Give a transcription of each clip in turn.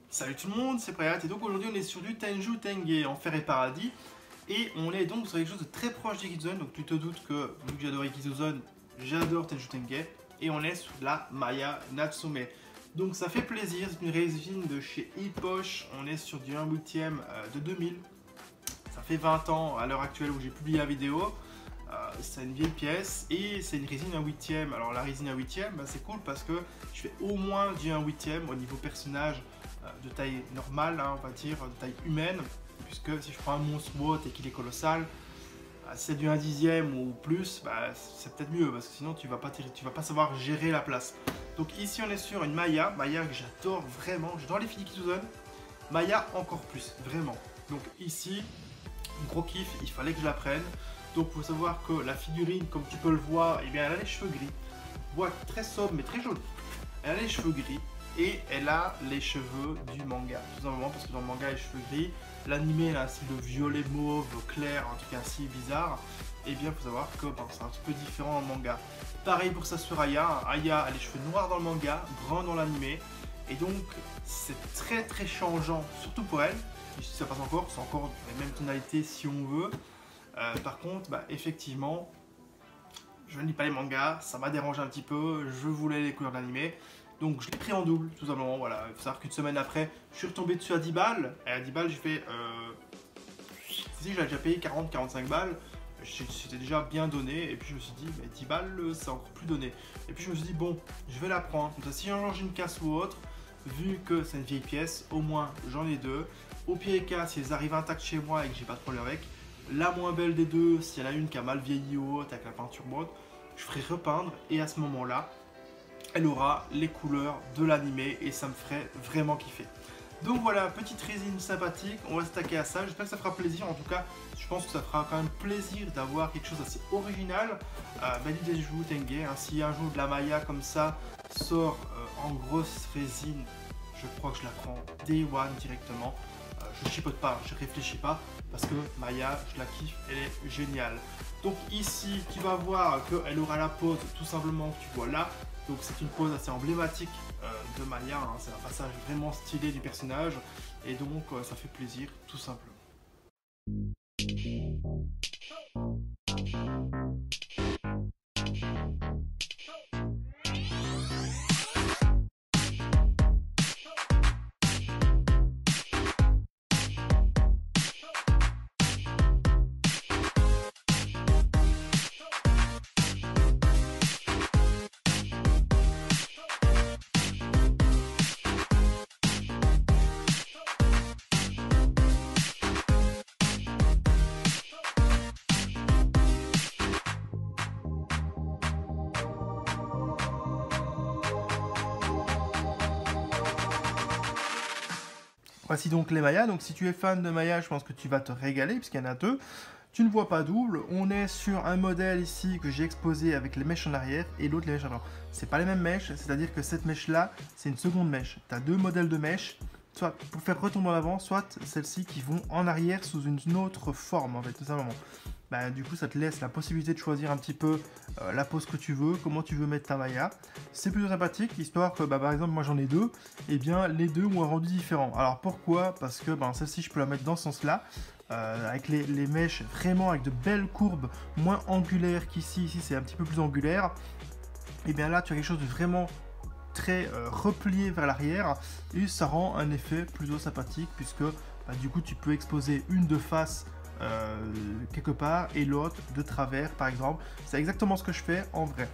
Salut tout le monde, c'est Prayat et donc aujourd'hui on est sur du Tenjou Tenge Enfer et Paradis et on est donc sur quelque chose de très proche d'Ikizuzone, donc tu te doutes que vu que j'adore Ikizuzone, j'adore Tenjou Tenge et on est sur la Maya Natsume. Donc ça fait plaisir, c'est une résine de chez Epoch, on est sur du 1/8 de 2000, ça fait 20 ans à l'heure actuelle où j'ai publié la vidéo. C'est une vieille pièce et c'est une résine 1/8. Alors la résine 1/8, bah, c'est cool parce que je fais au moins du 1/8 au niveau personnage de taille normale, hein, on va dire, de taille humaine, puisque si je prends un monstre WOT et qu'il est colossal, si c'est du 1/10 ou plus, bah, c'est peut-être mieux parce que sinon tu vas pas savoir gérer la place. Donc ici on est sur une Maya que j'adore vraiment, j'adore les filles Ikizuzone, Maya encore plus, vraiment. Donc ici, gros kiff, il fallait que je la prenne. Donc il faut savoir que la figurine, comme tu peux le voir, eh bien, elle a les cheveux gris. Boîte très sobre mais très jolie. Elle a les cheveux gris et elle a les cheveux du manga. Tout simplement parce que dans le manga, les cheveux gris, l'animé a un style de violet mauve clair, un truc ainsi bizarre. Et bien il faut savoir que c'est un petit peu différent dans le manga. Pareil pour ça sur Aya. Aya a les cheveux noirs dans le manga, bruns dans l'animé. Et donc c'est très changeant, surtout pour elle. Si ça passe encore, c'est encore les mêmes tonalités si on veut. Par contre, effectivement, je ne lis pas les mangas, ça m'a dérangé un petit peu, je voulais les couleurs de l'animé. Donc je l'ai pris en double, tout simplement, voilà. Il faut savoir qu'une semaine après, je suis retombé dessus à 10 balles. Et à 10 balles, j'ai fait... Si, j'avais déjà payé 40-45 balles. C'était déjà bien donné. Et puis je me suis dit, mais 10 balles, c'est encore plus donné. Et puis je me suis dit, bon, je vais la prendre. Comme ça, si j'en change une casse ou autre, vu que c'est une vieille pièce, au moins j'en ai deux. Au pire des cas, si elles arrivent intactes chez moi et que j'ai pas de problème avec, la moins belle des deux, s'il y en a une qui a mal vieilli ou autre avec la peinture morte, je ferai repeindre et à ce moment-là, elle aura les couleurs de l'animé et ça me ferait vraiment kiffer. Donc voilà, petite résine sympathique, on va s'attaquer à ça, j'espère que ça fera plaisir, en tout cas je pense que ça fera quand même plaisir d'avoir quelque chose d'assez original. L'idée je vous Tenge, hein, si un jour de la Maya comme ça sort en grosse résine, je crois que je la prends Day One directement. Je chipote pas, je réfléchis pas parce que Maya, je la kiffe, elle est géniale. Donc ici, tu vas voir qu'elle aura la pose tout simplement que tu vois là. Donc c'est une pose assez emblématique de Maya, hein. C'est un passage vraiment stylé du personnage et donc ça fait plaisir tout simplement. Voici donc les Mayas. Donc si tu es fan de Maya, je pense que tu vas te régaler puisqu'il y en a deux. Tu ne vois pas double. On est sur un modèle ici que j'ai exposé avec les mèches en arrière et l'autre les mèches en avant. C'est pas les mêmes mèches, c'est-à-dire que cette mèche là, c'est une seconde mèche. Tu as deux modèles de mèches, soit pour faire retomber en avant, soit celles-ci qui vont en arrière sous une autre forme en fait, tout simplement. Du coup ça te laisse la possibilité de choisir un petit peu la pose que tu veux, comment tu veux mettre ta Maya. C'est plutôt sympathique, histoire que par exemple moi j'en ai deux, et bien les deux ont un rendu différent. Alors pourquoi? Parce que celle-ci je peux la mettre dans ce sens là, avec les mèches vraiment avec de belles courbes, moins angulaires qu'ici, ici c'est un petit peu plus angulaire. Et bien là tu as quelque chose de vraiment très replié vers l'arrière, et ça rend un effet plutôt sympathique, puisque du coup tu peux exposer une de face quelque part et l'autre de travers par exemple. C'est exactement ce que je fais en vrai.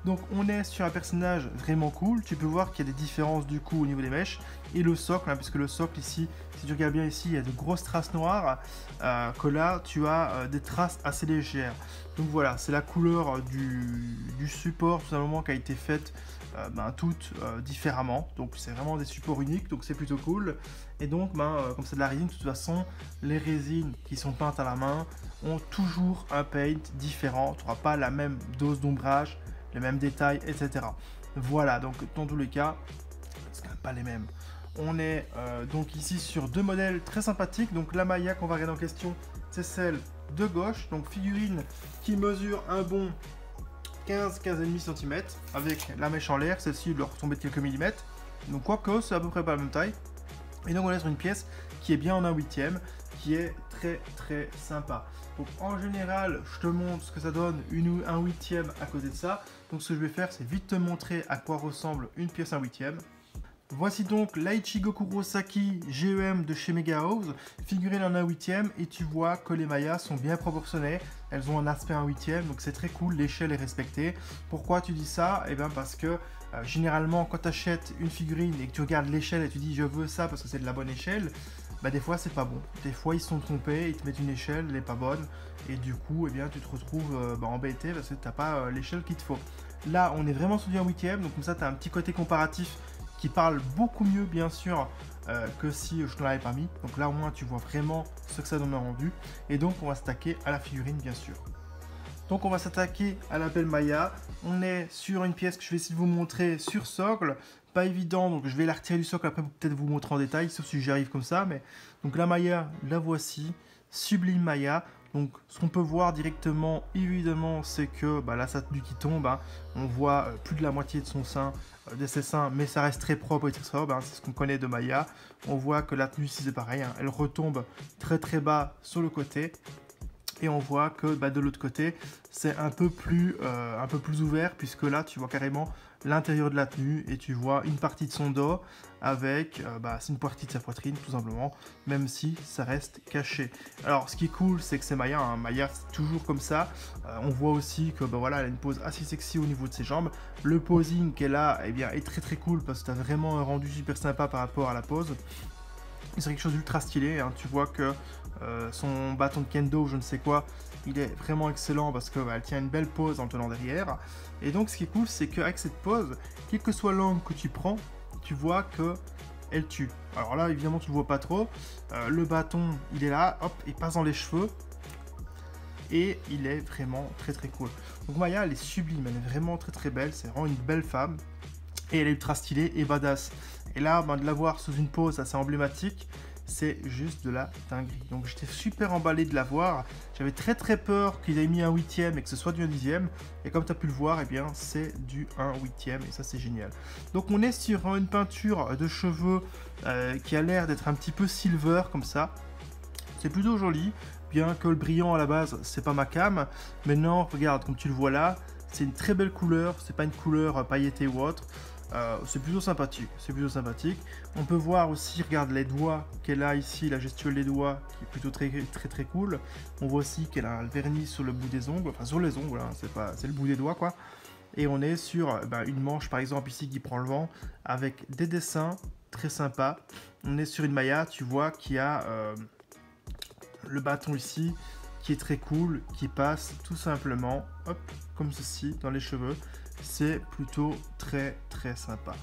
Donc on est sur un personnage vraiment cool. Tu peux voir qu'il y a des différences du coup au niveau des mèches et le socle, hein, puisque le socle ici, si tu regardes bien ici, il y a de grosses traces noires, que là tu as des traces assez légères. Donc voilà, c'est la couleur du support tout simplement qui a été faite toutes différemment. Donc c'est vraiment des supports uniques, donc c'est plutôt cool. Et donc comme c'est de la résine, de toute façon les résines qui sont peintes à la main ont toujours un paint différent. Tu n'auras pas la même dose d'ombrage, les mêmes détails, etc. Voilà, donc dans tous les cas c'est quand même pas les mêmes. On est donc ici sur deux modèles très sympathiques. Donc la Maya qu'on va regarder en question, c'est celle de gauche, donc figurine qui mesure un bon 15,5 cm avec la mèche en l'air, celle-ci doit retomber de quelques millimètres. Donc quoique c'est à peu près pas la même taille. Et donc on est sur une pièce qui est bien en 1/8, qui est très sympa. Donc en général, je te montre ce que ça donne une 1/8 à côté de ça. Donc ce que je vais faire, c'est vite te montrer à quoi ressemble une pièce 1/8. Voici donc l'Aichigo Kurosaki GEM de chez Mega House, figurine en 1/8, et tu vois que les mayas sont bien proportionnées, elles ont un aspect 1/8, donc c'est très cool, l'échelle est respectée. Pourquoi tu dis ça? Eh bien parce que généralement quand tu achètes une figurine et que tu regardes l'échelle et tu dis je veux ça parce que c'est de la bonne échelle, bah des fois c'est pas bon. Des fois ils se sont trompés, ils te mettent une échelle, elle n'est pas bonne, et du coup eh bien, tu te retrouves embêté parce que tu n'as pas l'échelle qu'il te faut. Là on est vraiment sur du 1/8, donc comme ça tu as un petit côté comparatif qui parle beaucoup mieux bien sûr que si je ne l'avais pas mis. Donc là au moins tu vois vraiment ce que ça donne en rendu. Et donc on va s'attaquer à la figurine bien sûr. Donc on va s'attaquer à la belle Maya. On est sur une pièce que je vais essayer de vous montrer sur socle. Pas évident, donc je vais la retirer du socle après pour peut-être vous montrer en détail, sauf si j'y arrive comme ça. Mais donc la Maya, la voici. Sublime Maya. Donc ce qu'on peut voir directement, évidemment, c'est que là, sa tenue qui tombe, on voit plus de la moitié de son sein, de ses seins, mais ça reste très propre et très sobre, c'est ce qu'on connaît de Maya. On voit que la tenue ici c'est pareil, elle retombe très bas sur le côté. Et on voit que de l'autre côté, c'est un peu plus ouvert, puisque là, tu vois carrément l'intérieur de la tenue et tu vois une partie de son dos avec, c'est une partie de sa poitrine tout simplement, même si ça reste caché. Alors, ce qui est cool, c'est que c'est Maya, Maya c'est toujours comme ça. On voit aussi que elle a une pose assez sexy au niveau de ses jambes. Le posing qu'elle a, eh bien, est très cool parce que tu as vraiment un rendu super sympa par rapport à la pose. C'est quelque chose d'ultra stylé, tu vois que son bâton de kendo ou je ne sais quoi, il est vraiment excellent parce qu'elle tient une belle pose en le tenant derrière. Et donc ce qui est cool, c'est qu'avec cette pose, quel que soit l'angle que tu prends, tu vois que elle tue. Alors là évidemment tu ne le vois pas trop, le bâton il est là, hop, il passe dans les cheveux. Et il est vraiment très cool. Donc Maya elle est sublime, elle est vraiment très belle, c'est vraiment une belle femme. Et elle est ultra stylée et badass. Et là, de la voir sous une pose assez emblématique, c'est juste de la dinguerie. Donc j'étais super emballé de la voir. J'avais très peur qu'ils aient mis 1/8 et que ce soit du 1/10. Et comme tu as pu le voir, eh bien c'est du 1/8 et ça c'est génial. Donc on est sur une peinture de cheveux qui a l'air d'être un petit peu silver comme ça. C'est plutôt joli, bien que le brillant à la base, c'est pas ma cam. Maintenant, regarde, comme tu le vois là, c'est une très belle couleur. C'est pas une couleur pailletée ou autre. C'est plutôt sympathique, On peut voir aussi, regarde les doigts qu'elle a ici, la gestuelle des doigts qui est plutôt très cool. On voit aussi qu'elle a un vernis sur le bout des ongles, enfin sur les ongles, c'est le bout des doigts quoi. Et on est sur une manche par exemple ici qui prend le vent avec des dessins très sympas. On est sur une Maya, tu vois, qui a le bâton ici qui est très cool, qui passe tout simplement, hop, comme ceci dans les cheveux. C'est plutôt très sympa.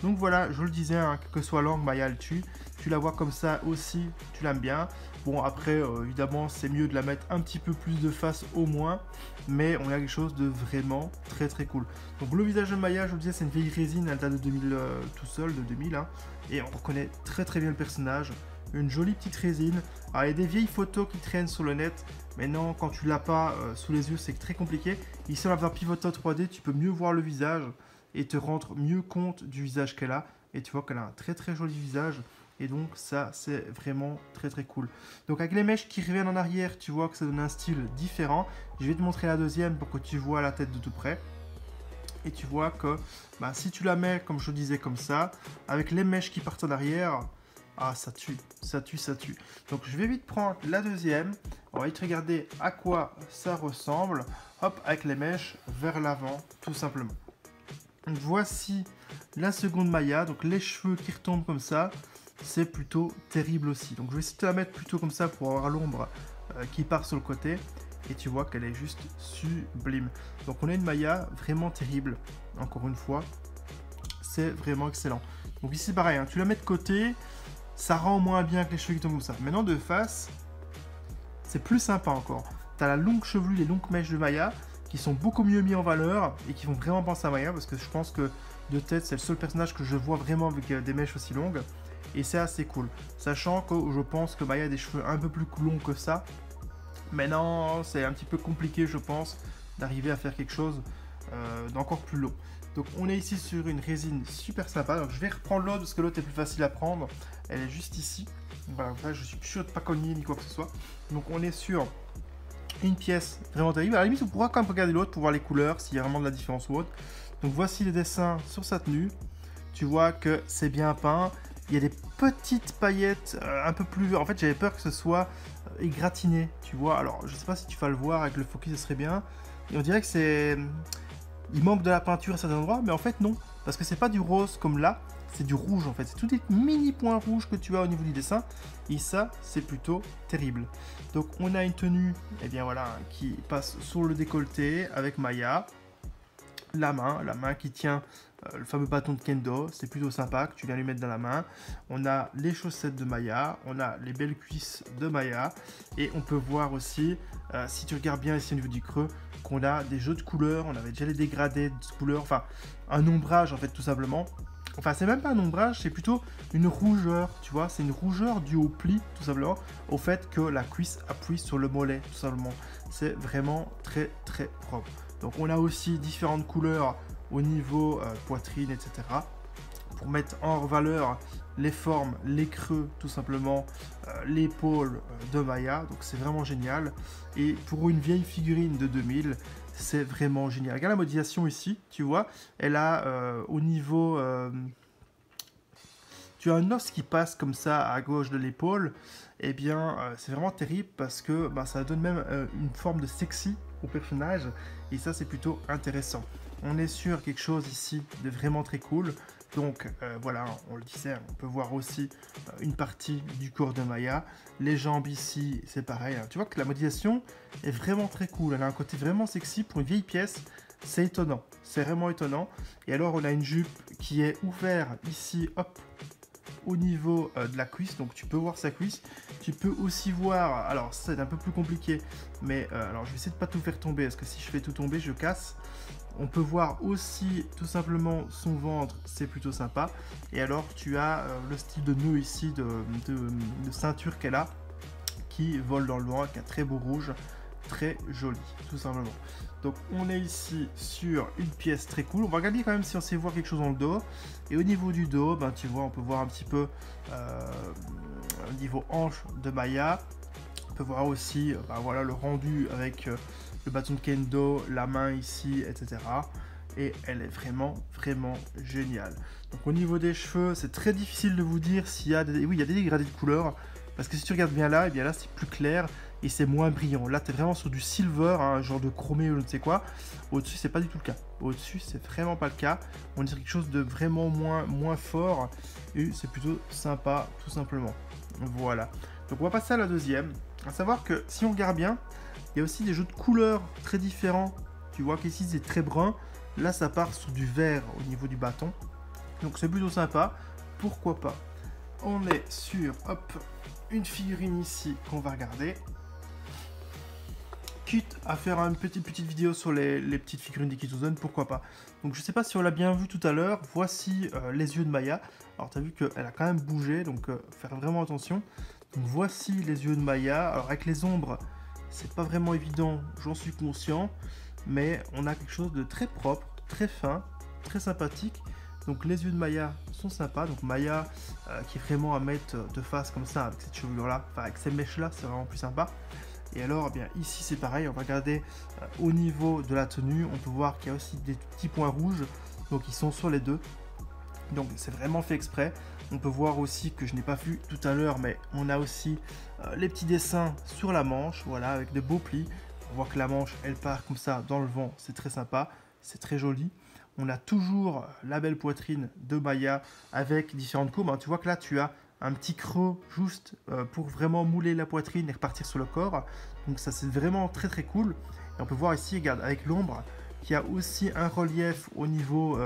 Donc voilà, je le disais, quel que soit l'angle, Maya elle tue. Tu la vois comme ça aussi, tu l'aimes bien. Bon après, évidemment, c'est mieux de la mettre un petit peu plus de face au moins. Mais on a quelque chose de vraiment très cool. Donc le visage de Maya, je vous disais, c'est une vieille résine, elle date de 2000 tout seul, de 2000. Et on reconnaît très bien le personnage. Une jolie petite résine. Alors il y a des vieilles photos qui traînent sur le net. Mais non, quand tu l'as pas sous les yeux, c'est très compliqué. Ici, on va faire pivoter 3D, tu peux mieux voir le visage et te rendre mieux compte du visage qu'elle a. Et tu vois qu'elle a un très joli visage. Et donc ça, c'est vraiment très cool. Donc avec les mèches qui reviennent en arrière, tu vois que ça donne un style différent. Je vais te montrer la deuxième pour que tu vois la tête de tout près. Et tu vois que si tu la mets, comme je disais, comme ça, avec les mèches qui partent en arrière... Ah, ça tue. Donc, je vais vite prendre la deuxième. On va vite regarder à quoi ça ressemble. Hop, avec les mèches vers l'avant, tout simplement. Donc, voici la seconde Maya. Donc, les cheveux qui retombent comme ça, c'est plutôt terrible aussi. Donc, je vais essayer de la mettre plutôt comme ça pour avoir l'ombre qui part sur le côté. Et tu vois qu'elle est juste sublime. Donc, on a une Maya vraiment terrible. Encore une fois, c'est vraiment excellent. Donc, ici, pareil, tu la mets de côté. Ça rend moins bien que les cheveux qui tombent comme ça. Maintenant, de face, c'est plus sympa encore. Tu as la longue chevelure, les longues mèches de Maya qui sont beaucoup mieux mis en valeur et qui font vraiment penser à Maya parce que je pense que de tête, c'est le seul personnage que je vois vraiment avec des mèches aussi longues. Et c'est assez cool. Sachant que je pense que Maya a des cheveux un peu plus longs que ça. Mais non, c'est un petit peu compliqué, je pense, d'arriver à faire quelque chose d'encore plus long. Donc on est ici sur une résine super sympa. Donc je vais reprendre l'autre parce que l'autre est plus facile à prendre. Elle est juste ici. Voilà, là, je suis sûr de pas cogner ni quoi que ce soit. Donc on est sur une pièce vraiment terrible. À la limite, on pourra quand même regarder l'autre pour voir les couleurs, s'il y a vraiment de la différence ou autre. Donc voici les dessins sur sa tenue. Tu vois que c'est bien peint. Il y a des petites paillettes un peu plus... En fait, j'avais peur que ce soit égratigné, tu vois. Alors, je sais pas si tu vas le voir avec le focus, ce serait bien. Et on dirait que c'est... Il manque de la peinture à certains endroits, mais en fait, non. Parce que c'est pas du rose comme là, c'est du rouge, en fait. C'est tous des mini points rouges que tu as au niveau du dessin. Et ça, c'est plutôt terrible. Donc, on a une tenue, eh bien voilà, qui passe sur le décolleté avec Maya. La main qui tient le fameux bâton de kendo, c'est plutôt sympa que tu viens lui mettre dans la main. On a les chaussettes de Maya, on a les belles cuisses de Maya, et on peut voir aussi, si tu regardes bien ici au niveau du creux, qu'on a des jeux de couleurs, on avait déjà les dégradés de couleurs, enfin un ombrage en fait tout simplement. Enfin c'est même pas un ombrage, c'est plutôt une rougeur, tu vois, c'est une rougeur due au pli tout simplement, au fait que la cuisse appuie sur le mollet tout simplement. C'est vraiment très très propre. Donc on a aussi différentes couleurs au niveau poitrine, etc. Pour mettre en valeur les formes, les creux, tout simplement, l'épaule de Maya. Donc c'est vraiment génial. Et pour une vieille figurine de 2000, c'est vraiment génial. Regarde la modélisation ici, tu vois, elle a au niveau... tu as un os qui passe comme ça à gauche de l'épaule. Eh bien, c'est vraiment terrible parce que ça donne même une forme de sexy au personnage. Et ça, c'est plutôt intéressant. On est sur quelque chose ici de vraiment très cool. Donc voilà, on le disait, on peut voir aussi une partie du corps de Maya. Les jambes ici, c'est pareil. Tu vois que la modélisation est vraiment très cool. Elle a un côté vraiment sexy pour une vieille pièce. C'est étonnant, c'est vraiment étonnant. Et alors, on a une jupe qui est ouverte ici, hop, au niveau de la cuisse, donc tu peux voir sa cuisse. Tu peux aussi voir, alors c'est un peu plus compliqué, mais alors je vais essayer de pas tout faire tomber, parce que si je fais tout tomber, je casse. On peut voir aussi tout simplement son ventre, c'est plutôt sympa. Et alors tu as le style de nœud ici, de ceinture qu'elle a, qui vole dans le vent, avec un très beau rouge, très joli, tout simplement. Donc on est ici sur une pièce très cool. On va regarder quand même si on sait voir quelque chose dans le dos. Et au niveau du dos, tu vois, on peut voir un petit peu au niveau hanche de Maya. On peut voir aussi voilà, le rendu avec le bâton de kendo, la main ici, etc. Et elle est vraiment, vraiment géniale. Donc au niveau des cheveux, c'est très difficile de vous dire s'il y a des... Oui, il y a des dégradés de couleurs. Parce que si tu regardes bien là, et bien là c'est plus clair et c'est moins brillant. Là tu es vraiment sur du silver, un genre de chromé ou je ne sais quoi. Au-dessus c'est pas du tout le cas. Au-dessus c'est vraiment pas le cas. On dirait quelque chose de vraiment moins fort. Et c'est plutôt sympa tout simplement. Voilà. Donc on va passer à la deuxième. À savoir que si on regarde bien, il y a aussi des jeux de couleurs très différents. Tu vois qu'ici c'est très brun. Là ça part sur du vert au niveau du bâton. Donc c'est plutôt sympa. Pourquoi pas. On est sur, hop, une figurine ici qu'on va regarder. Quitte à faire une petite vidéo sur les petites figurines d'Ikitozone, pourquoi pas. Donc je sais pas si on l'a bien vu tout à l'heure, voici les yeux de Maya. Alors tu as vu qu'elle a quand même bougé, donc faire vraiment attention. Donc voici les yeux de Maya. Alors avec les ombres, c'est pas vraiment évident, j'en suis conscient. Mais on a quelque chose de très propre, très fin, très sympathique. Donc les yeux de Maya sont sympas, donc Maya qui est vraiment à mettre de face comme ça, avec cette chevelure là, enfin avec ces mèches là, c'est vraiment plus sympa. Et alors eh bien ici c'est pareil, on va regarder au niveau de la tenue, on peut voir qu'il y a aussi des petits points rouges, donc ils sont sur les deux. Donc c'est vraiment fait exprès. On peut voir aussi que je n'ai pas vu tout à l'heure, mais on a aussi les petits dessins sur la manche, voilà, avec de beaux plis. On voit que la manche elle part comme ça dans le vent, c'est très sympa, c'est très joli. On a toujours la belle poitrine de Maya avec différentes courbes. Tu vois que là, tu as un petit creux juste pour vraiment mouler la poitrine et repartir sur le corps. Donc ça, c'est vraiment très très cool. Et on peut voir ici, regarde, avec l'ombre, qu'il y a aussi un relief au niveau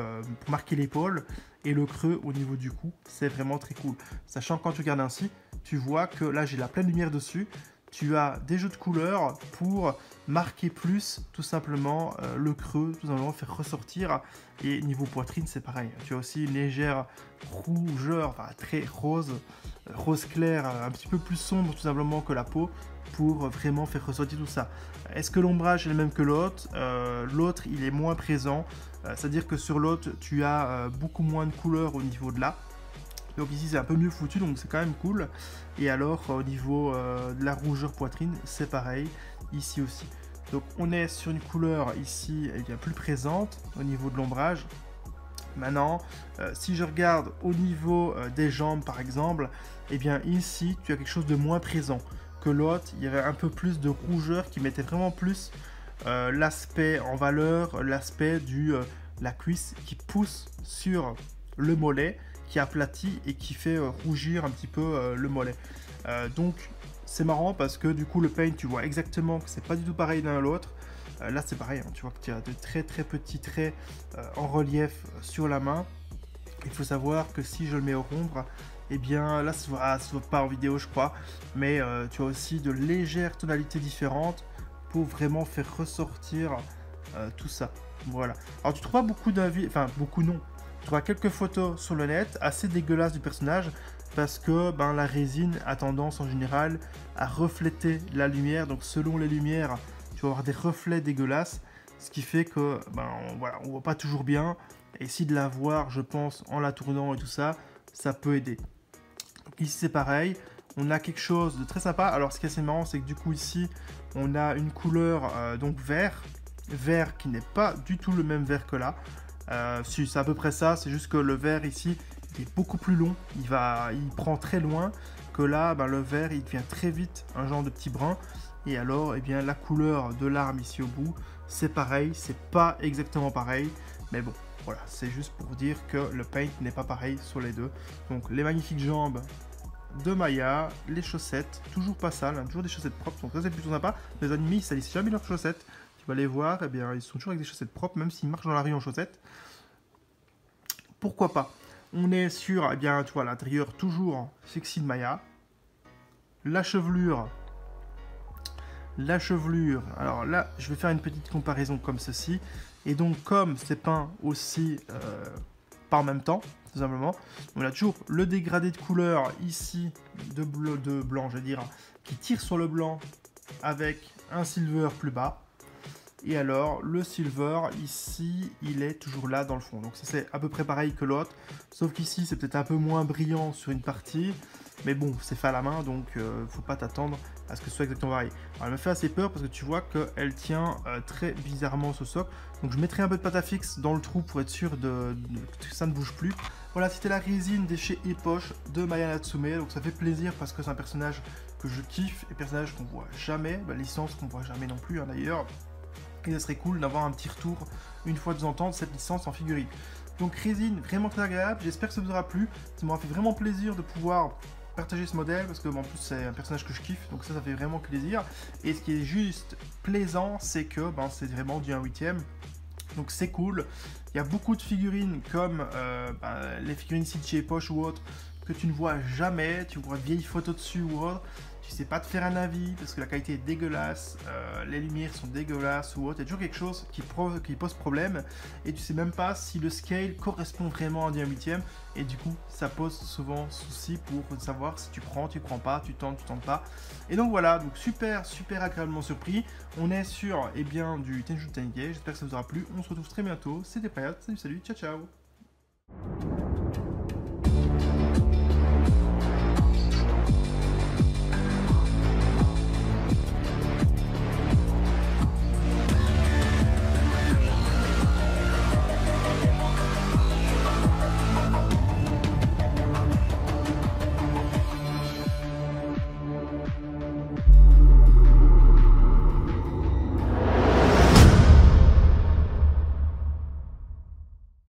pour marquer l'épaule et le creux au niveau du cou. C'est vraiment très cool. Sachant que quand tu regardes ainsi, tu vois que là, j'ai la pleine lumière dessus. tu as des jeux de couleurs pour marquer plus, tout simplement, le creux, tout simplement faire ressortir. Et niveau poitrine, c'est pareil. Tu as aussi une légère rougeur, enfin très rose, rose clair, un petit peu plus sombre, tout simplement, que la peau, pour vraiment faire ressortir tout ça. Est-ce que l'ombrage est le même que l'autre? L'autre, il est moins présent. C'est-à-dire que sur l'autre, tu as beaucoup moins de couleurs au niveau de là. Donc ici c'est un peu mieux foutu, donc c'est quand même cool. Et alors au niveau de la rougeur poitrine, c'est pareil, ici aussi. Donc on est sur une couleur ici bien plus présente au niveau de l'ombrage. Maintenant, si je regarde au niveau des jambes par exemple, et bien ici tu as quelque chose de moins présent que l'autre. Il y avait un peu plus de rougeur qui mettait vraiment plus l'aspect en valeur, l'aspect la cuisse qui pousse sur le mollet, qui aplatit et qui fait rougir un petit peu le mollet. Donc c'est marrant parce que du coup le paint, tu vois exactement que c'est pas du tout pareil l'un à l'autre. Là c'est pareil, hein, tu vois que tu as de très petits traits en relief sur la main. Il faut savoir que si je le mets au ombre, et bien là ça se voit pas en vidéo je crois, mais tu as aussi de légères tonalités différentes pour vraiment faire ressortir tout ça. Voilà. Alors tu trouves pas beaucoup d'avis, enfin beaucoup non. Tu vois quelques photos sur le net assez dégueulasses du personnage parce que la résine a tendance en général à refléter la lumière. Donc selon les lumières, tu vas avoir des reflets dégueulasses, ce qui fait que voilà, on voit pas toujours bien. Et si de la voir, je pense, en la tournant et tout ça, ça peut aider. Donc ici c'est pareil, on a quelque chose de très sympa. Alors ce qui est assez marrant, c'est que du coup ici, on a une couleur donc vert qui n'est pas du tout le même vert que là. Si c'est à peu près ça, c'est juste que le vert ici il est beaucoup plus long, il prend très loin, que là le vert il devient très vite un genre de petit brun. Et alors bien la couleur de l'arme ici au bout c'est pareil, c'est pas exactement pareil, mais bon voilà, c'est juste pour dire que le paint n'est pas pareil sur les deux. Donc les magnifiques jambes de Maya, les chaussettes toujours pas sales, hein, toujours des chaussettes propres, donc ça c'est plutôt sympa. Les ennemis ils salissent jamais leurs chaussettes. Tu vas les voir, et bien ils sont toujours avec des chaussettes propres, même s'ils marchent dans la rue en chaussettes. Pourquoi pas? On est sur, eh bien, tu vois, l'intérieur toujours sexy de Maya. La chevelure. Alors là, je vais faire une petite comparaison comme ceci. Et donc, comme c'est peint aussi par même temps, tout simplement, on a toujours le dégradé de couleur ici, de blanc, je veux dire, qui tire sur le blanc avec un silver plus bas. Et alors, le silver, ici, il est toujours là dans le fond. Donc ça, c'est à peu près pareil que l'autre. Sauf qu'ici, c'est peut-être un peu moins brillant sur une partie. Mais bon, c'est fait à la main, donc faut pas t'attendre à ce que ce soit exactement pareil. Alors, elle me fait assez peur parce que tu vois qu'elle tient très bizarrement ce socle. Donc je mettrai un peu de pâte à fixe dans le trou pour être sûr que ça ne bouge plus. Voilà, c'était la résine de chez Epoch de Maya Natsume. Donc ça fait plaisir parce que c'est un personnage que je kiffe et personnage qu'on voit jamais. Licence qu'on voit jamais non plus, hein, d'ailleurs. Et ça serait cool d'avoir un petit retour une fois de temps en temps de cette licence en figurine. Donc résine vraiment très agréable, j'espère que ça vous aura plu. Ça m'aura fait vraiment plaisir de pouvoir partager ce modèle parce que en plus c'est un personnage que je kiffe, donc ça fait vraiment plaisir. Et ce qui est juste plaisant, c'est que c'est vraiment du 1/8. Donc c'est cool. Il y a beaucoup de figurines comme les figurines ici de chez Poche ou autres que tu ne vois jamais, tu vois de vieilles photos dessus ou autre. Tu sais pas te faire un avis parce que la qualité est dégueulasse, les lumières sont dégueulasses ou autre. Il y a toujours quelque chose qui pose problème et tu sais même pas si le scale correspond vraiment à un 1/8 et du coup ça pose souvent souci pour savoir si tu prends pas, tu tentes pas. Et donc voilà, donc super agréablement surpris. On est sur du Tenjou Tenge, j'espère que ça vous aura plu. On se retrouve très bientôt, c'était Payat, salut, ciao ciao.